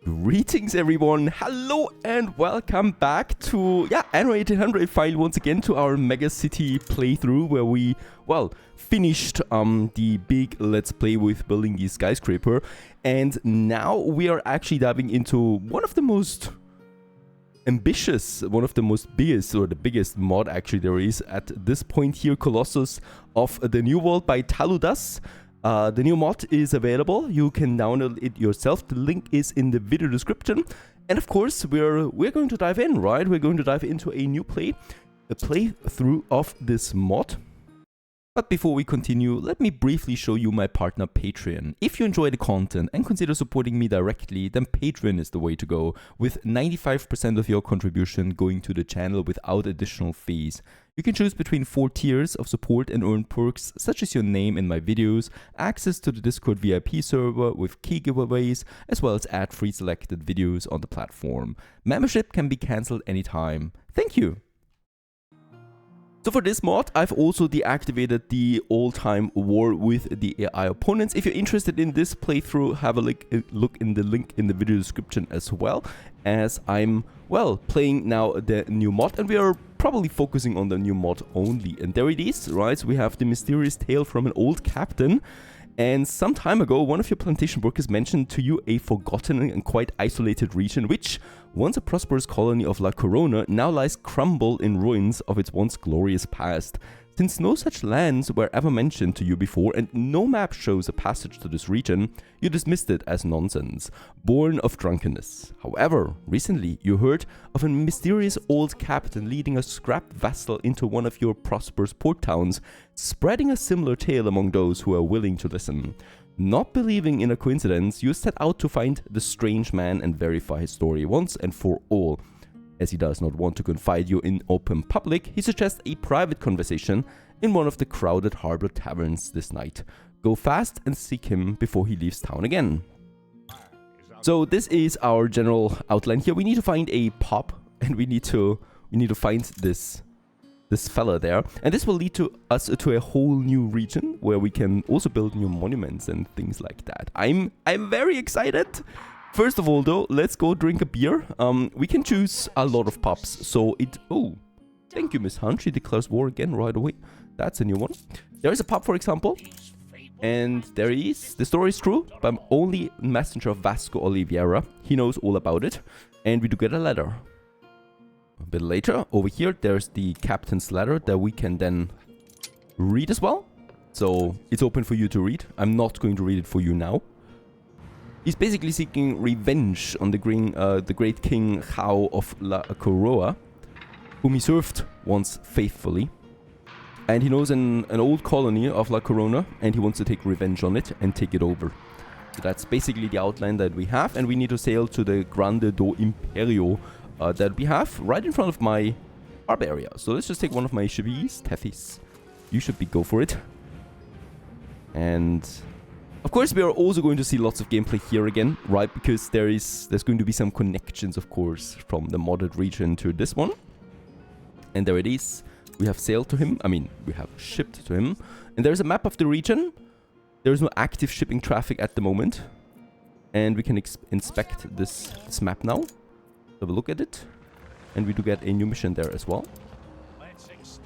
Greetings everyone, hello and welcome back to Anno 1800 file once again to our megacity playthrough where we, finished the big let's play with building the skyscraper, and now we are actually diving into one of the most ambitious, one of the most biggest, or the biggest mod actually there is at this point here, Colossus of the New World by Taludas. The new mod is available. You can download it yourself. The link is in the video description. And of course, we're going to dive in, right? We're going to dive into a new playthrough of this mod. But before we continue, let me briefly show you my partner Patreon. If you enjoy the content and consider supporting me directly, then Patreon is the way to go, with 95% of your contribution going to the channel without additional fees. You can choose between 4 tiers of support and earn perks such as your name in my videos, access to the Discord VIP server with key giveaways, as well as ad-free selected videos on the platform. Membership can be cancelled anytime. Thank you! So for this mod, I've also deactivated the all-time war with the AI opponents. If you're interested in this playthrough, have a look in the link in the video description as well, as I'm, playing now the new mod, and we are probably focusing on the new mod only. And there it is, right? So we have the mysterious tale from an old captain. And some time ago, one of your plantation workers mentioned to you a forgotten and quite isolated region, which, once a prosperous colony of La Corona, now lies crumbled in ruins of its once glorious past. Since no such lands were ever mentioned to you before and no map shows a passage to this region, you dismissed it as nonsense, born of drunkenness. However, recently you heard of a mysterious old captain leading a scrapped vessel into one of your prosperous port towns, spreading a similar tale among those who are willing to listen. Not believing in a coincidence, you set out to find the strange man and verify his story once and for all. As he does not want to confide you in open public, he suggests a private conversation in one of the crowded harbor taverns this night. Go fast and seek him before he leaves town again. So this is our general outline here. We need to find a pub, and we need to find this fella there, and this will lead to us to a whole new region where we can also build new monuments and things like that. I'm very excited. First of all, though, let's go drink a beer. We can choose a lot of pubs. So thank you, Miss Hunt. She declares war again right away. That's a new one. There is a pub, for example. And there he is. The story is true, but I'm only messenger of Vasco Oliveira. He knows all about it. And we do get a letter. A bit later, over here, there's the captain's letter that we can then read as well. So it's open for you to read. I'm not going to read it for you now. He's basically seeking revenge on the great king Jao of La Coroa, whom he served once faithfully. And he knows an old colony of La Corona, and he wants to take revenge on it and take it over. So that's basically the outline that we have, and we need to sail to the Grande do Imperio that we have right in front of my harbor area. So let's just take one of my Chevilles, Tethys. You should go for it. And of course, we are also going to see lots of gameplay here again, right? Because there's going to be some connections, of course, from the modded region to this one. And there it is. We have sailed to him. I mean, we have shipped to him. And there's a map of the region. There is no active shipping traffic at the moment. And we can inspect this map now. Have a look at it. And we do get a new mission there as well.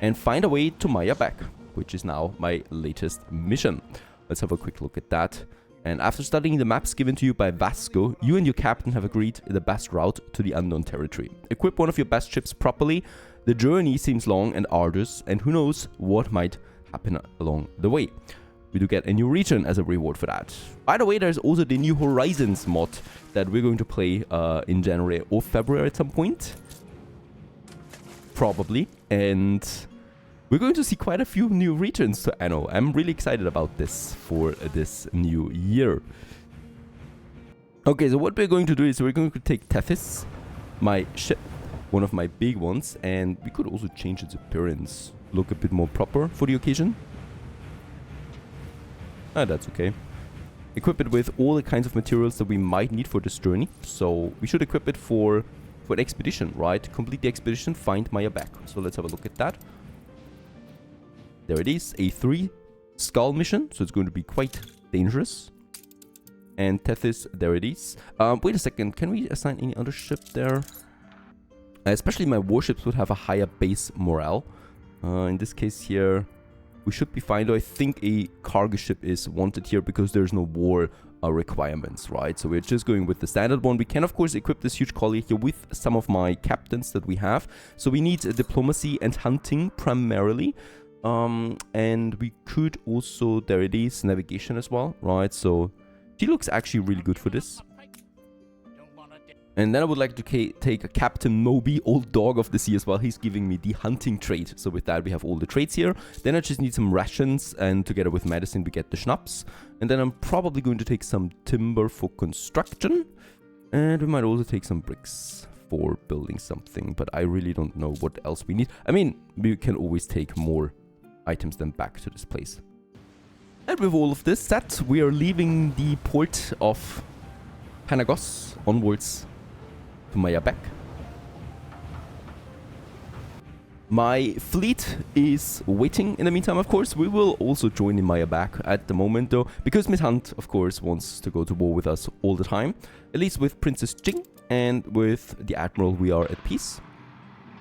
And find a way to Mayabeque, which is now my latest mission. Let's have a quick look at that. And after studying the maps given to you by Vasco, you and your captain have agreed the best route to the unknown territory. Equip one of your best ships properly. The journey seems long and arduous, and who knows what might happen along the way. We do get a new region as a reward for that. By the way, there's also the New Horizons mod that we're going to play in January or February at some point. Probably. And we're going to see quite a few new regions to Anno. I'm really excited about this for this new year. Okay, so what we're going to do is we're going to take Tethys, my ship, one of my big ones, and we could also change its appearance, look a bit more proper for the occasion. That's okay. Equip it with all the kinds of materials that we might need for this journey. So we should equip it for an expedition, right? Complete the expedition, find Mayabeque. So let's have a look at that. There it is, a 3 skull mission, so it's going to be quite dangerous. And Tethys, there it is. Wait a second, can we assign any other ship there? Especially my warships would have a higher base morale. In this case here, we should be fine. Though I think a cargo ship is wanted here because there's no war requirements, right? So we're just going with the standard one. We can, of course, equip this huge collier here with some of my captains that we have. So we need diplomacy and hunting primarily. And we could also, there it is, navigation as well, right? So she looks actually really good for this. And then I would like to take Captain Moby, old dog of the sea as well. He's giving me the hunting trait. So with that, we have all the traits here. Then I just need some rations, and together with medicine, we get the schnapps. And then I'm probably going to take some timber for construction. And we might also take some bricks for building something. But I really don't know what else we need. I mean, we can always take more items then back to this place. And with all of this set, we are leaving the port of Panagos onwards to Mayabeque. My fleet is waiting in the meantime, of course. We will also join in Mayabeque at the moment, though, because Miss Hunt, of course, wants to go to war with us all the time. At least with Princess Jing and with the Admiral, we are at peace.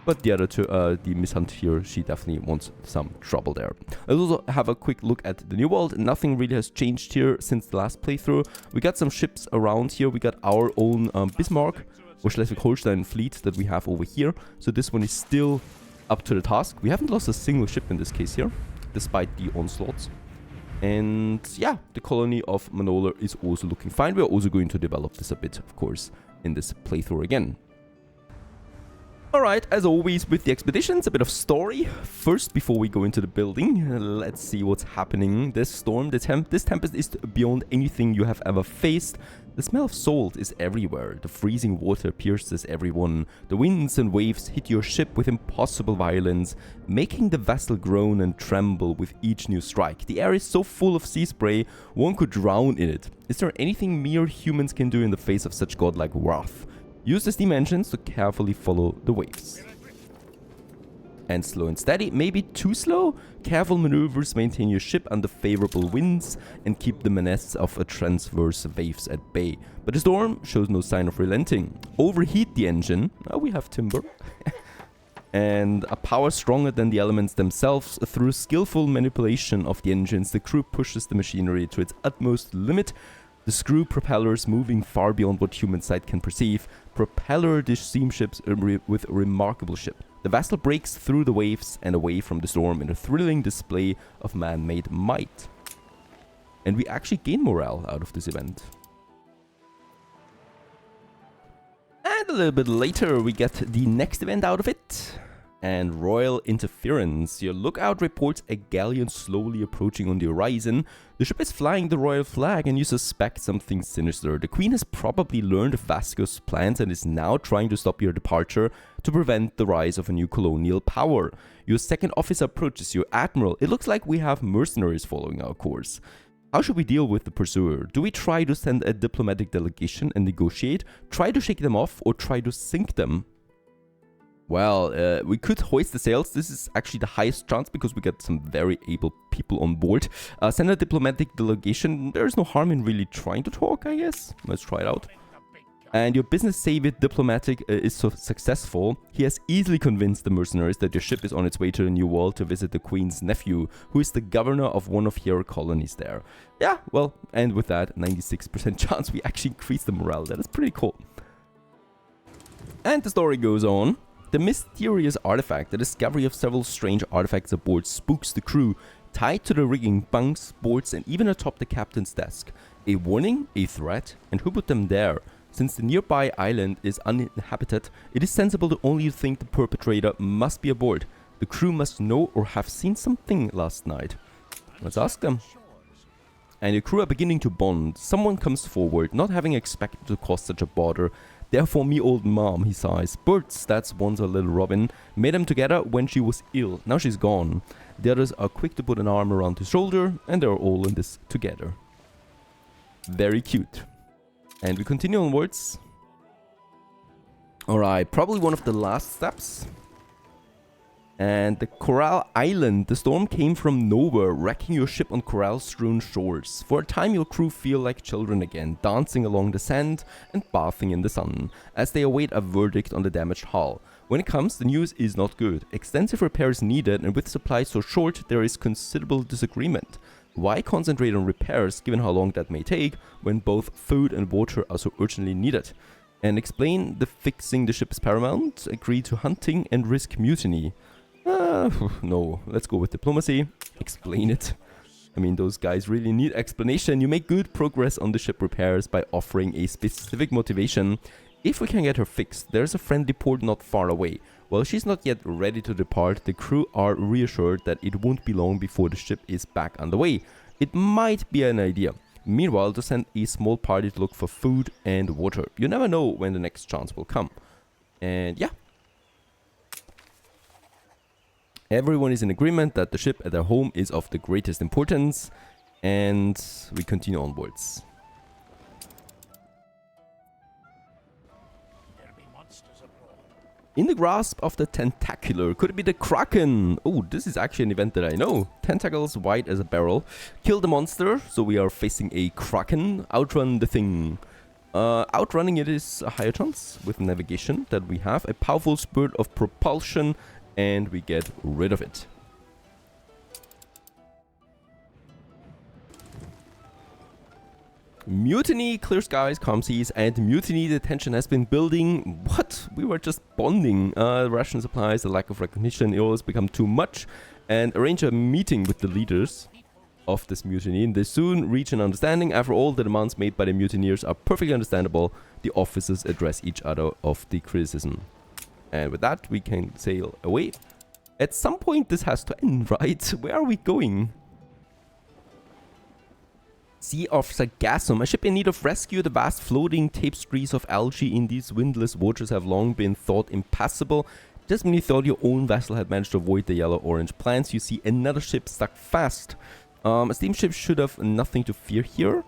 But the other two, the Miss Hunt here, she definitely wants some trouble there. I'll also have a quick look at the New World. Nothing really has changed here since the last playthrough. We got some ships around here. We got our own Bismarck or Schleswig-Holstein fleet that we have over here. So this one is still up to the task. We haven't lost a single ship in this case here, despite the onslaughts. And yeah, the colony of Manola is also looking fine. We're also going to develop this a bit, of course, in this playthrough again. Alright, as always with the expeditions, a bit of story. First, before we go into the building, let's see what's happening. This storm, this tempest is beyond anything you have ever faced. The smell of salt is everywhere. The freezing water pierces everyone. The winds and waves hit your ship with impossible violence, making the vessel groan and tremble with each new strike. The air is so full of sea spray, one could drown in it. Is there anything mere humans can do in the face of such godlike wrath? Use the steam engines to carefully follow the waves. And slow and steady, maybe too slow? Careful maneuvers maintain your ship under favorable winds and keep the menace of a transverse waves at bay. But the storm shows no sign of relenting. Overheat the engine. Oh, we have timber. And a power stronger than the elements themselves. Through skillful manipulation of the engines, the crew pushes the machinery to its utmost limit. The screw propellers moving far beyond what human sight can perceive. Propeller the steamships with remarkable ship. The vessel breaks through the waves and away from the storm in a thrilling display of man-made might. And we actually gain morale out of this event. And a little bit later we get the next event out of it. And royal interference. Your lookout reports a galleon slowly approaching on the horizon. The ship is flying the royal flag and you suspect something sinister. The queen has probably learned of Vasco's plans and is now trying to stop your departure to prevent the rise of a new colonial power. Your second officer approaches you, Admiral. It looks like we have mercenaries following our course. How should we deal with the pursuer? Do we try to send a diplomatic delegation and negotiate? Try to shake them off or try to sink them? Well, we could hoist the sails. This is actually the highest chance because we got some very able people on board. Send a diplomatic delegation. There's no harm in really trying to talk, I guess. Let's try it out. And your business savvy diplomatic is so successful. He has easily convinced the mercenaries that your ship is on its way to the New World to visit the Queen's nephew, who is the governor of one of your colonies there. Yeah, well, and with that, 96% chance we actually increase the morale. That is pretty cool. And the story goes on. The mysterious artifact, the discovery of several strange artifacts aboard, spooks the crew, tied to the rigging, bunks, boards, and even atop the captain's desk. A warning, a threat, and who put them there? Since the nearby island is uninhabited, it is sensible to only think the perpetrator must be aboard. The crew must know or have seen something last night. Let's ask them. And the crew are beginning to bond. Someone comes forward, not having expected to cause such a bother. Therefore, me old mom, he sighs. Birds, that's once a little Robin. Made them together when she was ill. Now she's gone. The others are quick to put an arm around his shoulder, and they're all in this together. Very cute. And we continue onwards. Alright, probably one of the last steps. And the Coral Island. The storm came from nowhere, wrecking your ship on coral-strewn shores. For a time your crew feel like children again, dancing along the sand and bathing in the sun, as they await a verdict on the damaged hull. When it comes, the news is not good. Extensive repairs needed, and with supplies so short, there is considerable disagreement. Why concentrate on repairs, given how long that may take, when both food and water are so urgently needed? And explain the fixing the ship is paramount, agree to hunting, and risk mutiny. No, let's go with diplomacy. Explain it. I mean, those guys really need explanation. You make good progress on the ship repairs by offering a specific motivation. If we can get her fixed, there's a friendly port not far away. While she's not yet ready to depart, the crew are reassured that it won't be long before the ship is back on the way. It might be an idea. Meanwhile, to send a small party to look for food and water. You never know when the next chance will come. And yeah. Everyone is in agreement that the ship at their home is of the greatest importance, and we continue onwards. In the grasp of the tentacular, could it be the Kraken? Oh, this is actually an event that I know. Tentacles wide as a barrel. Kill the monster, so we are facing a Kraken. Outrun the thing. Outrunning it is a higher chance with navigation that we have. A powerful spurt of propulsion, and we get rid of it. Mutiny, clear skies, calm seas, and mutiny. The tension has been building. What? We were just bonding. Ration supplies, the lack of recognition, it always become too much. And arrange a meeting with the leaders of this mutiny. And they soon reach an understanding. After all, the demands made by the mutineers are perfectly understandable. The officers address each other of the criticism. And with that, we can sail away. At some point, this has to end, right? Where are we going? Sea of Sargassum. A ship in need of rescue. The vast floating tapestries of algae in these windless waters have long been thought impassable. Just when you thought your own vessel had managed to avoid the yellow-orange plants, you see another ship stuck fast. A steamship should have nothing to fear here.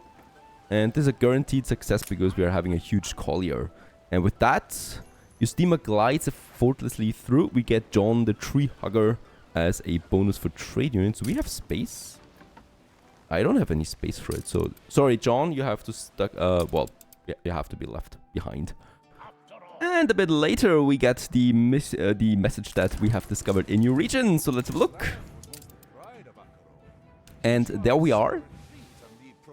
And this is a guaranteed success because we are having a huge collier. And with that, your steamer glides effortlessly through. We get John the Tree Hugger as a bonus for trade units. Do we have space? I don't have any space for it. So, sorry, John, you have to stuck. Well, yeah, you have to be left behind. And a bit later, we get the message that we have discovered a new region. So let's have a look. And there we are.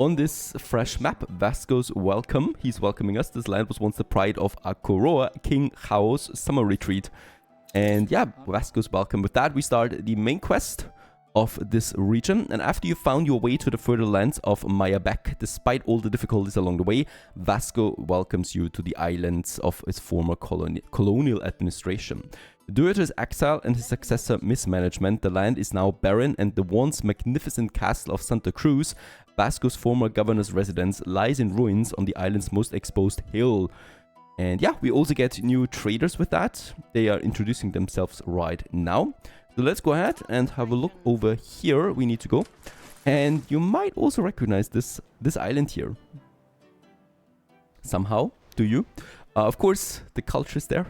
On this fresh map, Vasco's welcome. He's welcoming us. This land was once the pride of Akoroa, King Chao's summer retreat. And yeah, Vasco's welcome. With that, we start the main quest of this region. And after you found your way to the further lands of Mayabeque, despite all the difficulties along the way, Vasco welcomes you to the islands of his former colonial administration. Due to his exile and his successor mismanagement, the land is now barren, and the once magnificent castle of Santa Cruz, Vasco's former governor's residence, lies in ruins on the island's most exposed hill. And yeah, we also get new traders with that. They are introducing themselves right now. So let's go ahead and have a look over here. We need to go. And you might also recognize this island here. Somehow, do you? Of course, the culture is there.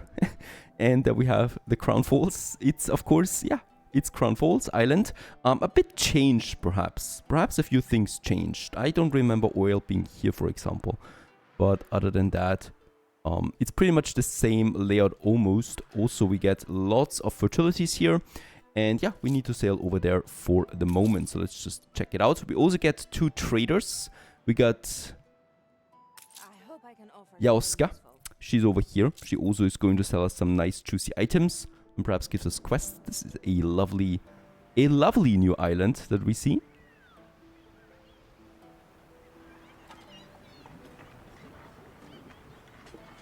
And we have the Crown Falls. It's, of course, yeah, it's Crown Falls Island. A bit changed, perhaps. Perhaps a few things changed. I don't remember oil being here, for example. But other than that, it's pretty much the same layout almost. Also, we get lots of fertilities here. And yeah, we need to sail over there for the moment. So let's just check it out. We also get two traders. We got Yaoska. She's over here. She also is going to sell us some nice juicy items and perhaps gives us quests. This is a lovely new island that we see.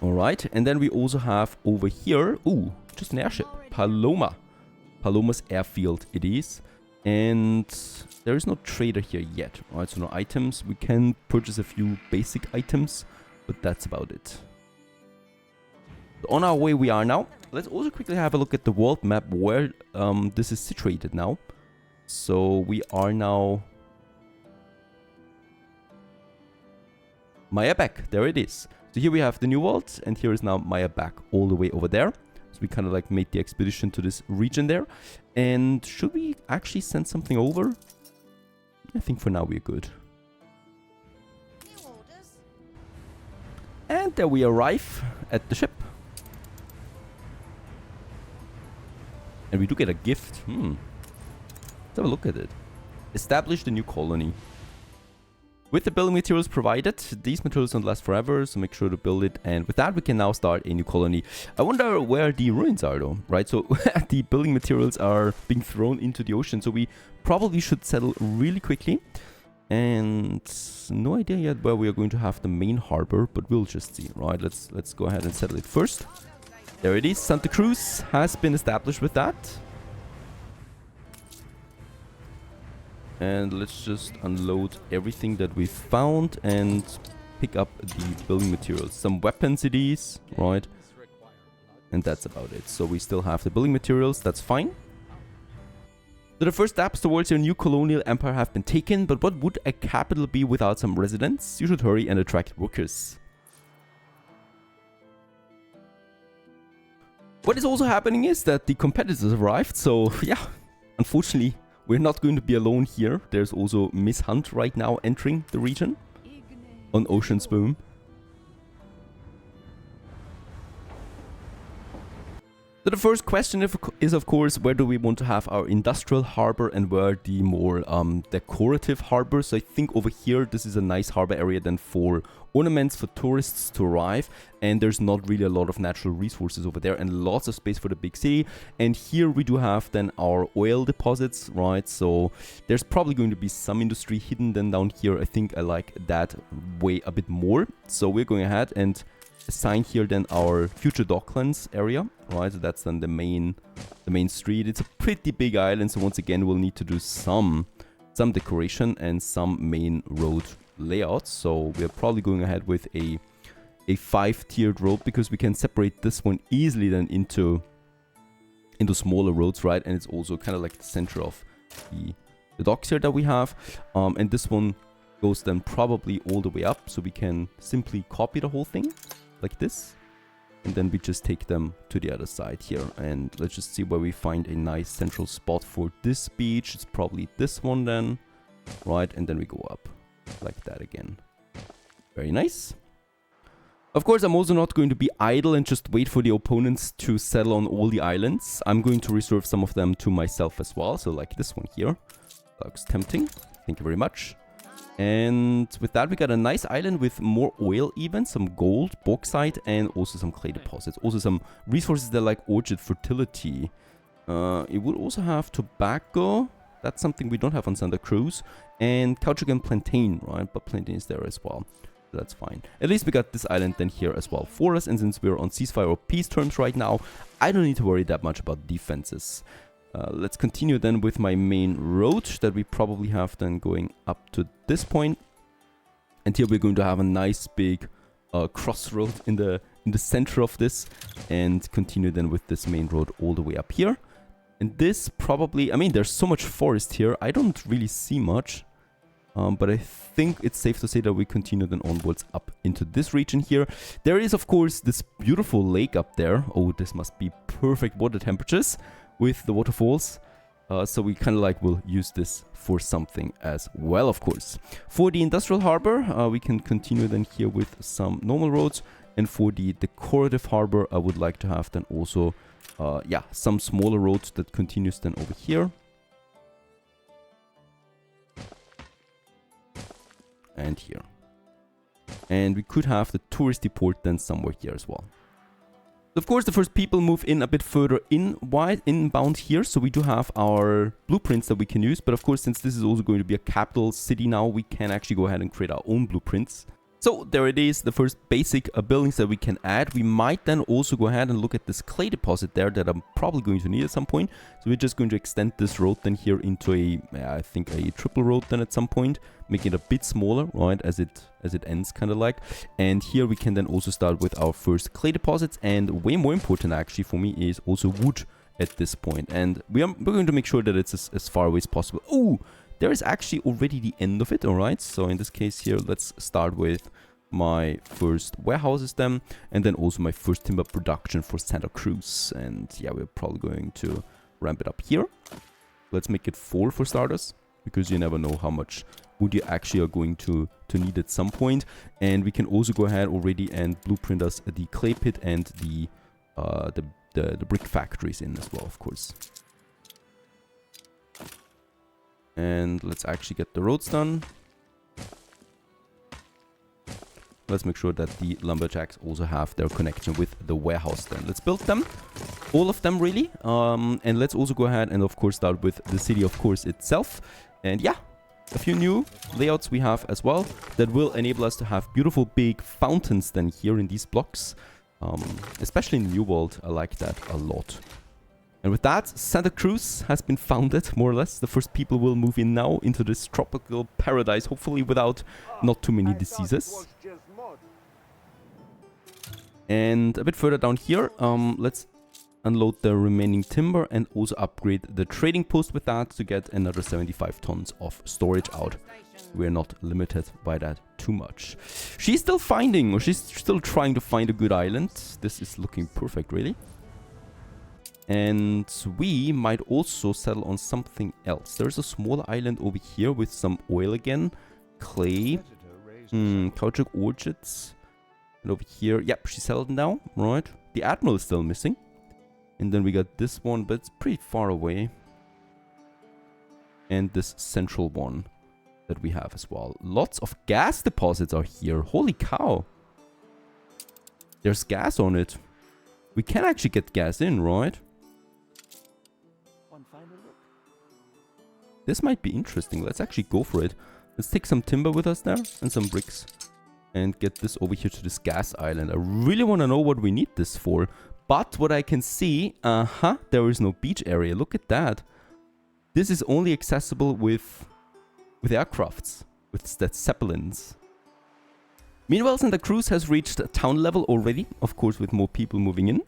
Alright, and then we also have over here, ooh, just an airship, Paloma. Paloma's airfield it is. And there is no trader here yet. Alright, so no items. We can purchase a few basic items, but that's about it. On our way we are now. Let's also quickly have a look at the world map where this is situated now. So we are now Mayabeque, there it is. So here we have the New World, and here is now Mayabeque all the way over there. So we kind of like made the expedition to this region there. And should we actually send something over? I think for now we're good. And there we arrive at the ship. And we do get a gift. Let's have a look at it. Establish the new colony. With the building materials provided, these materials don't last forever, so make sure to build it. And with that, we can now start a new colony. I wonder where the ruins are though, right? So the building materials are being thrown into the ocean, so we probably should settle really quickly. And no idea yet where we are going to have the main harbor, but we'll just see, right? Let's go ahead and settle it first. There it is. Santa Cruz has been established with that. And let's just unload everything that we found and pick up the building materials. Some weapons it is, right? And that's about it. So we still have the building materials, that's fine. So the first steps towards your new colonial empire have been taken, but what would a capital be without some residents? You should hurry and attract workers. What is also happening is that the competitors arrived, so yeah, unfortunately, we're not going to be alone here. There's also Miss Hunt right now entering the region on Ocean's Boom. So the first question is of course, where do we want to have our industrial harbor and where the more decorative harbor? So I think over here, this is a nice harbor area then for ornaments for tourists to arrive. And there's not really a lot of natural resources over there and lots of space for the big city. And here we do have then our oil deposits, right? So there's probably going to be some industry hidden then down here. I think I like that way a bit more. So we're going ahead and assign here then our future docklands area, right? So that's then the main street. It's a pretty big island, so once again we'll need to do some decoration and some main road layouts. So we're probably going ahead with a 5-tiered road because we can separate this one easily then into smaller roads, right? And it's also kind of like the center of the docks here that we have. And this one goes then probably all the way up, so we can simply copy the whole thing like this, and then we just take them to the other side here. And let's just see where we find a nice central spot for this beach. It's probably this one then, right? And then we go up like that again. Very nice. Of course, I'm also not going to be idle and just wait for the opponents to settle on all the islands. I'm going to reserve some of them to myself as well. So like this one here. Looks tempting. Thank you very much. And with that, we got a nice island with more oil even, some gold, bauxite, and also some clay deposits. Also some resources that like orchard fertility. It would also have tobacco. That's something we don't have on Santa Cruz. And caoutchouc and plantain, right? But plantain is there as well. So that's fine. At least we got this island then here as well for us. And since we're on ceasefire or peace terms right now, I don't need to worry that much about defenses. Let's continue then with my main road that we probably have then going up to this point. And here we're going to have a nice big crossroad in the center of this, and continue then with this main road all the way up here. And this probably, I mean, there's so much forest here. I don't really see much, but I think it's safe to say that we continue then onwards up into this region here. There is, of course, this beautiful lake up there. Oh, this must be perfect water temperatures with the waterfalls. So we kind of like will use this for something as well, of course. For the industrial harbor, we can continue then here with some normal roads. And for the decorative harbor, I would like to have then also, yeah, some smaller roads that continues then over here. And here. And we could have the touristy port then somewhere here as well. Of course, the first people move in a bit further inbound here, so we do have our blueprints that we can use. But of course, since this is also going to be a capital city now, we can actually go ahead and create our own blueprints. So there it is, the first basic buildings that we can add. We might then also go ahead and look at this clay deposit there that I'm probably going to need at some point. So we're just going to extend this road then here into a, I think a triple road then at some point, making it a bit smaller, right, as it ends kind of like. And here we can then also start with our first clay deposits, and way more important actually for me is also wood at this point. And we're going to make sure that it's as far away as possible. Oh, there is actually already the end of it, all right? So in this case here, let's start with my first warehouses then, and then also my first timber production for Santa Cruz. And yeah, we're probably going to ramp it up here. Let's make it 4 for starters, because you never know how much wood you actually are going to need at some point. And we can also go ahead already and blueprint us the clay pit and the brick factories in as well, of course. And let's actually get the roads done. Let's make sure that the lumberjacks also have their connection with the warehouse then. Let's build them. All of them, really. And let's also go ahead and, of course, start with the city, of course, itself. And yeah, a few new layouts we have as well that will enable us to have beautiful big fountains then here in these blocks. Especially in the New World, I like that a lot. And with that, Santa Cruz has been founded, more or less. The first people will move in now into this tropical paradise, hopefully without not too many diseases. And a bit further down here, let's unload the remaining timber and also upgrade the trading post with that to get another 75 tons of storage out. We're not limited by that too much. She's still finding, or she's still trying to find a good island. This is looking perfect, really. And we might also settle on something else. There's a small island over here with some oil again. Clay. Caoutchouc orchards. And over here, yep, she settled now, right? The Admiral is still missing. And then we got this one, but it's pretty far away. And this central one that we have as well. Lots of gas deposits are here. Holy cow. There's gas on it. We can actually get gas in, right? This might be interesting. Let's actually go for it. Let's take some timber with us there and some bricks. And get this over here to this gas island. I really want to know what we need this for. But what I can see, there is no beach area. Look at that. This is only accessible with aircrafts, with that zeppelins. Meanwhile, Santa Cruz has reached town level already, of course, with more people moving in.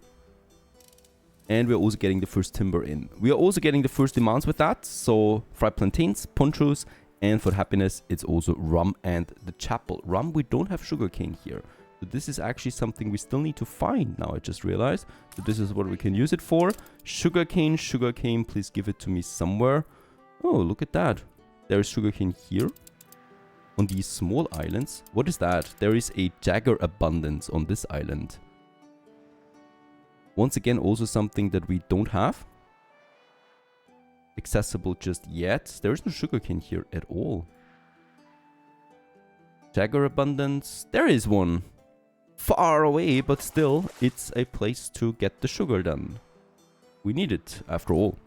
And we're also getting the first timber in. We are also getting the first demands with that. So, fried plantains, ponchos, and for happiness, it's also rum and the chapel. Rum, we don't have sugarcane here. So this is actually something we still need to find now, I just realized. So this is what we can use it for. Sugarcane, please give it to me somewhere. Oh, look at that. There is sugarcane here on these small islands. What is that? There is a jagger abundance on this island. Once again, also something that we don't have accessible just yet. There is no sugarcane here at all. Jagger abundance. There is one. Far away, but still, it's a place to get the sugar done. We need it, after all.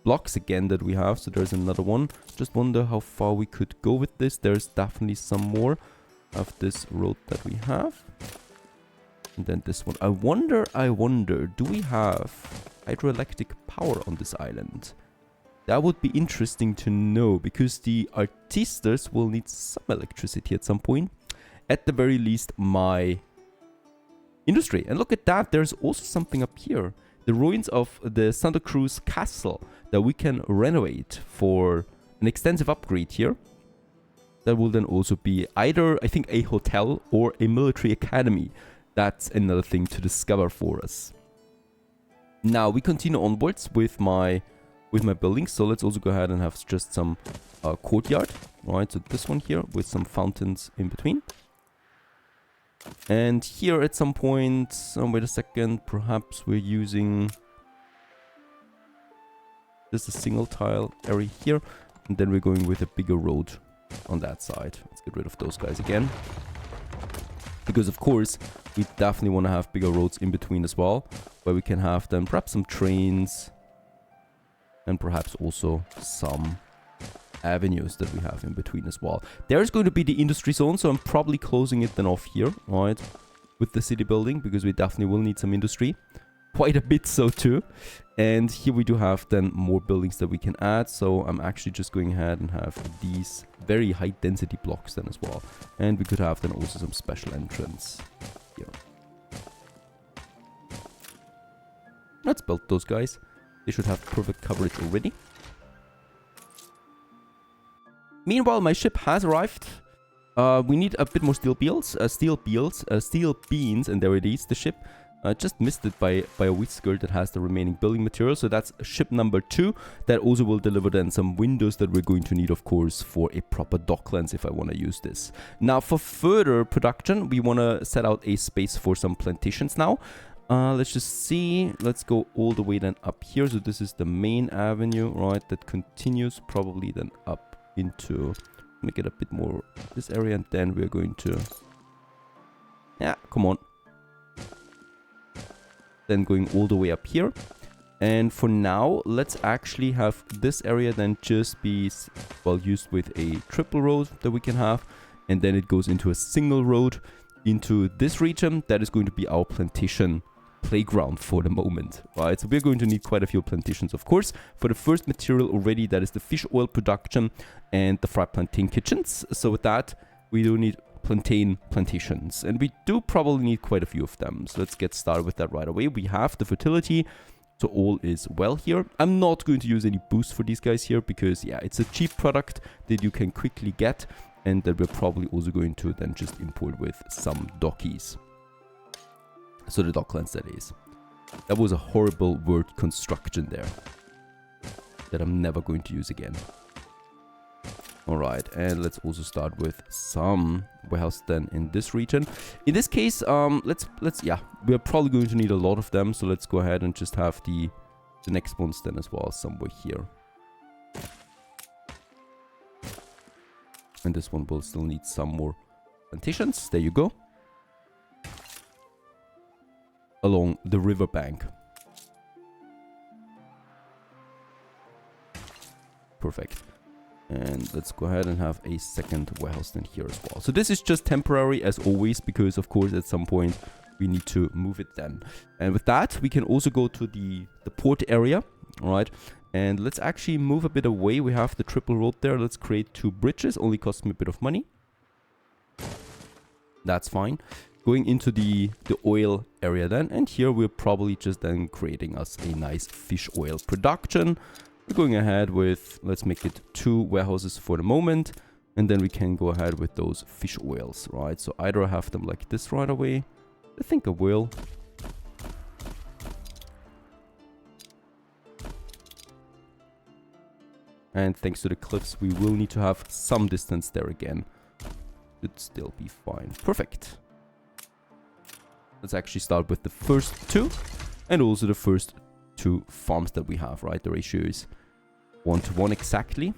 Blocks again that we have, so there's another one. Just wonder how far we could go with this. There's definitely some more of this road that we have. And then this one. I wonder, do we have hydroelectric power on this island? That would be interesting to know, because the artistas will need some electricity at some point. At the very least, my industry. And look at that, there's also something up here. The ruins of the Santa Cruz castle that we can renovate for an extensive upgrade here. That will then also be either, I think, a hotel or a military academy. That's another thing to discover for us. Now, we continue onwards with my buildings. So let's also go ahead and have just some courtyard. Right, so this one here with some fountains in between. And here at some point, wait a second, perhaps we're using just a single tile area here. And then we're going with a bigger road on that side. Let's get rid of those guys again. Because of course, we definitely want to have bigger roads in between as well. Where we can have then perhaps some trains. And perhaps also some avenues that we have in between as well. There's going to be the industry zone, so I'm probably closing it then off here, right, with the city building, because we definitely will need some industry. Quite a bit so too. And here we do have then more buildings that we can add, so I'm actually just going ahead and have these very high density blocks then as well. And we could have then also some special entrance here. Let's build those guys. They should have perfect coverage already. Meanwhile, my ship has arrived. We need a bit more steel beams, and there it is, the ship. Just missed it by a whisker that has the remaining building material. So that's ship number 2. That also will deliver then some windows that we're going to need, of course, for a proper docklands if I want to use this. Now, for further production, we want to set out a space for some plantations now. Let's just see. Let's go all the way then up here. So this is the main avenue, right? That continues probably then up into... Make it a bit more this area, and then we're going to... Yeah, come on. Then going all the way up here. And for now, let's actually have this area then just be, well, used with a triple road that we can have. And then it goes into a single road into this region. That is going to be our plantation playground for the moment, right? So we're going to need quite a few plantations, of course. For the first material already, that is the fish oil production and the fried plantain kitchens. So with that, we do need plantations, and we do probably need quite a few of them. So let's get started with that right away. We have the fertility, so all is well here. I'm not going to use any boost for these guys here because, yeah, it's a cheap product that you can quickly get, and that we're probably also going to then just import with some dockies. So the docklands, that is. That was a horrible word construction there that I'm never going to use again. Alright, and let's also start with some warehouse then in this region. In this case, yeah, we're probably going to need a lot of them, so let's go ahead and just have the next ones then as well somewhere here. And this one will still need some more plantations. There you go. Along the riverbank. Perfect. And let's go ahead and have a second warehouse then here as well. So this is just temporary as always, because of course at some point we need to move it then. And with that, we can also go to the port area, all right? And let's actually move a bit away. We have the triple road there. Let's create 2 bridges, only cost me a bit of money. That's fine. Going into the oil area then, and here we're probably just then creating us a nice fish oil production. We're going ahead with, let's make it 2 warehouses for the moment, and then we can go ahead with those fish oils, right? So either I have them like this right away. I think I will. And thanks to the cliffs, we will need to have some distance there again. Should still be fine. Perfect. Let's actually start with the first 2, and also the first 2 farms that we have, right? The ratio is 1:1 exactly.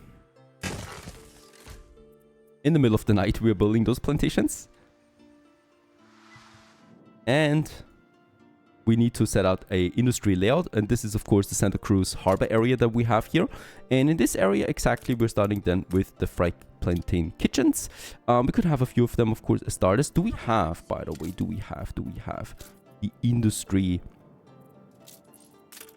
In the middle of the night, we are building those plantations. And we need to set out a industry layout, and this is of course the Santa Cruz harbor area that we have here. And in this area exactly, we're starting then with the fried plantain kitchens. We could have a few of them, of course, as starters. Do we have, by the way, do we have the industry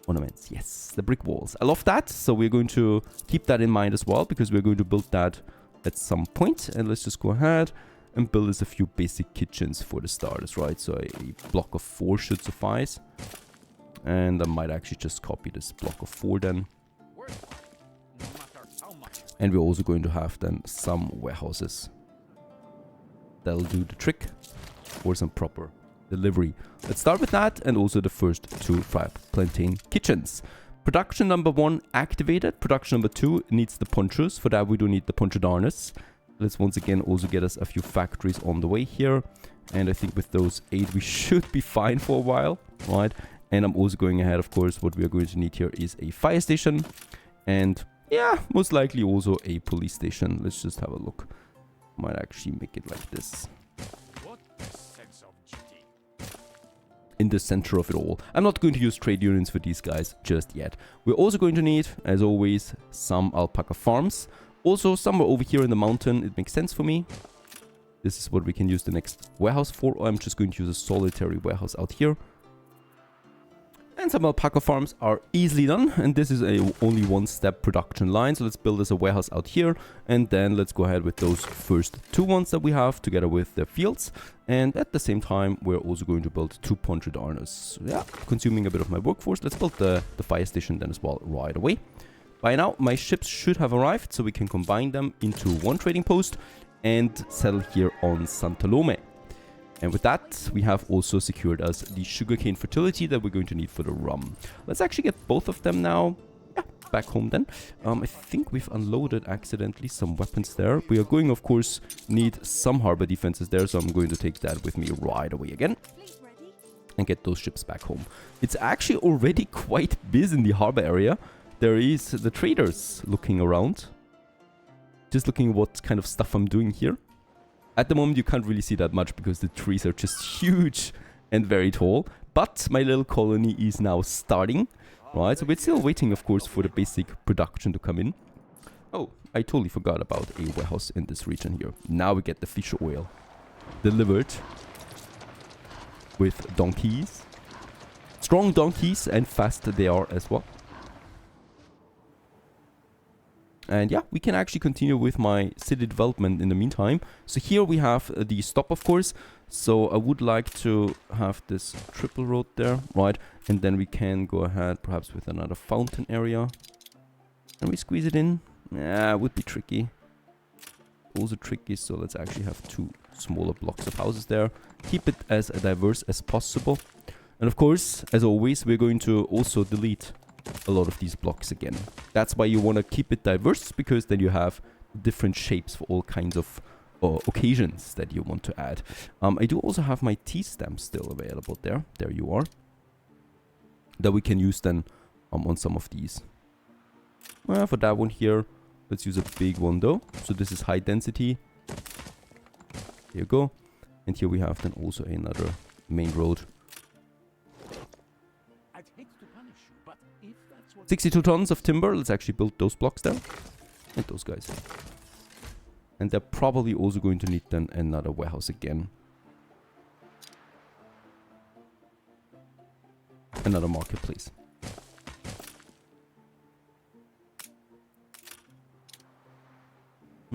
ornaments? Yes, the brick walls. I love that. So we're going to keep that in mind as well, because we're going to build that at some point. And let's just go ahead and build us a few basic kitchens for the starters, right? So a block of 4 should suffice. And I might actually just copy this block of 4 then. And we're also going to have then some warehouses. That'll do the trick for some proper delivery. Let's start with that, and also the first 2 fried plantain kitchens. Production number 1 activated. Production number 2 needs the ponchos. For that, we do need the ponchodarners. Let's once again also get us a few factories on the way here. And I think with those 8, we should be fine for a while, right? And I'm also going ahead, of course, what we are going to need here is a fire station. And yeah, most likely also a police station. Let's just have a look. Might actually make it like this. What sense of duty? In the center of it all. I'm not going to use trade unions for these guys just yet. We're also going to need, as always, some alpaca farms. Also, somewhere over here in the mountain, it makes sense for me. This is what we can use the next warehouse for. Or I'm just going to use a solitary warehouse out here. And some alpaca farms are easily done. And this is a only 1-step production line. So let's build us a warehouse out here. And then let's go ahead with those first 2 ones that we have together with the fields. And at the same time, we're also going to build 2 ponchodarners. So yeah, consuming a bit of my workforce. Let's build the fire station then as well right away. By now, my ships should have arrived, so we can combine them into 1 trading post. and settle here on Santa Lome. And with that, we have also secured us the sugarcane fertility that we're going to need for the rum. Let's actually get both of them now. Yeah, back home then. I think we've unloaded accidentally some weapons there. We are going, of course, need some harbor defenses there, so I'm going to take that with me right away again. And get those ships back home. It's actually already quite busy in the harbor area. There is the traders looking around. Just looking at what kind of stuff I'm doing here. At the moment you can't really see that much because the trees are just huge and very tall. But my little colony is now starting. Right, so we're still waiting, of course, for the basic production to come in. Oh, I totally forgot about a warehouse in this region here. Now we get the fish oil delivered with donkeys. Strong donkeys, and fast they are as well. And yeah, we can actually continue with my city development in the meantime. So here we have the stop, of course. So I would like to have this triple road there, right? And then we can go ahead perhaps with another fountain area. Can we squeeze it in? Yeah, it would be tricky. Also tricky, so let's actually have 2 smaller blocks of houses there. Keep it as diverse as possible. And of course, as always, we're going to also delete a lot of these blocks again. That's why you want to keep it diverse, because then you have different shapes for all kinds of occasions that you want to add. I do also have my T-stamps still available there. There you are. That we can use then on some of these. For that one here, let's use a big one though. So this is high density. There you go. And here we have then also another main road. 62 tons of timber. Let's actually build those blocks there. And those guys. And they're probably also going to need then another warehouse again. Another marketplace.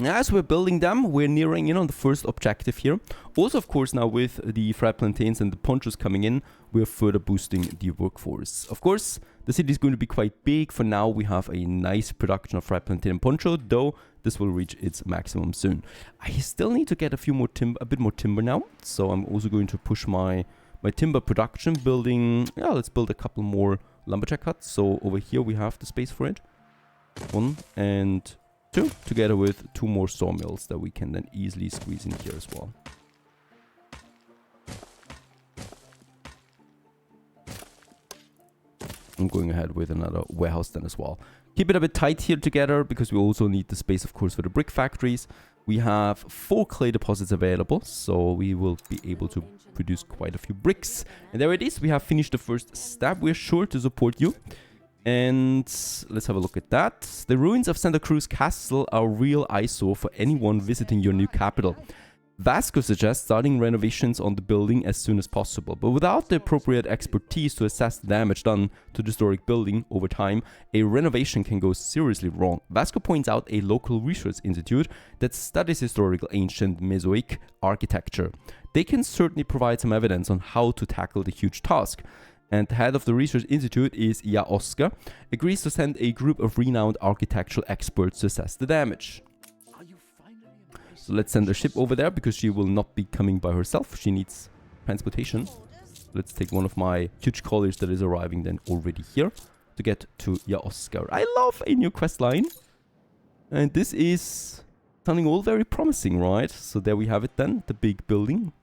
As we're building them, we're nearing in on the first objective here. Also, of course, now with the fried plantains and the ponchos coming in, we're further boosting the workforce. Of course, the city is going to be quite big. For now, we have a nice production of fried plantain and poncho, though this will reach its maximum soon. I still need to get a bit more timber now, so I'm also going to push my timber production, building. Yeah, let's build a couple more lumberjack huts. So over here we have the space for it. 1 and 2, together with 2 more sawmills that we can then easily squeeze in here as well. I'm going ahead with another warehouse then as well. Keep it a bit tight here together, because we also need the space, of course, for the brick factories. We have 4 clay deposits available, so we will be able to produce quite a few bricks. And there it is. We have finished the first step. We're sure to support you. And let's have a look at that. The ruins of Santa Cruz Castle are a real eyesore for anyone visiting your new capital. Vasco suggests starting renovations on the building as soon as possible, but without the appropriate expertise to assess the damage done to the historic building over time, a renovation can go seriously wrong. Vasco points out a local research institute that studies historical ancient Mosaic architecture. They can certainly provide some evidence on how to tackle the huge task. And the head of the research institute is Oscar, agrees to send a group of renowned architectural experts to assess the damage. So let's send a ship over there, because she will not be coming by herself. She needs transportation. Let's take one of my huge colliers that is arriving then already here to get to Oscar. I love a new quest line. And this is sounding all very promising, right? So there we have it then, the big building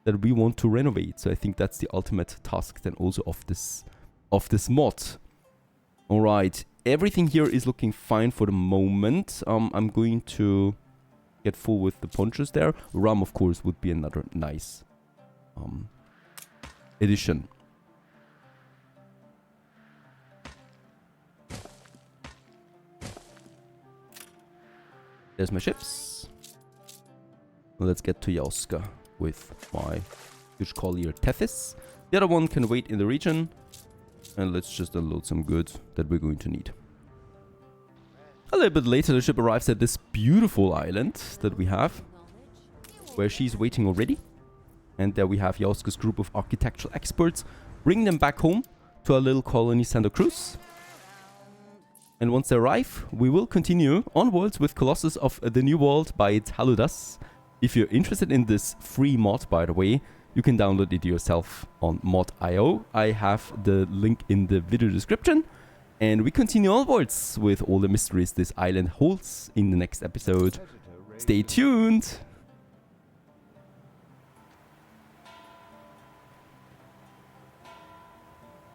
that we want to renovate. So I think that's the ultimate task then also of this mod. All right, everything here is looking fine for the moment. I'm going to get full with the ponchos there. Rum, of course, would be another nice addition. There's my ships. Let's get to Yaoska with my huge collier Tethys. The other one can wait in the region. And let's just unload some goods that we're going to need. A little bit later, the ship arrives at this beautiful island that we have, where she's waiting already. And there we have Yaoska's group of architectural experts. Bring them back home to our little colony Santa Cruz. And once they arrive, we will continue onwards with Colossus of the New World by Taludas. If you're interested in this free mod, by the way, you can download it yourself on mod.io. I have the link in the video description. And we continue onwards with all the mysteries this island holds in the next episode. Stay tuned!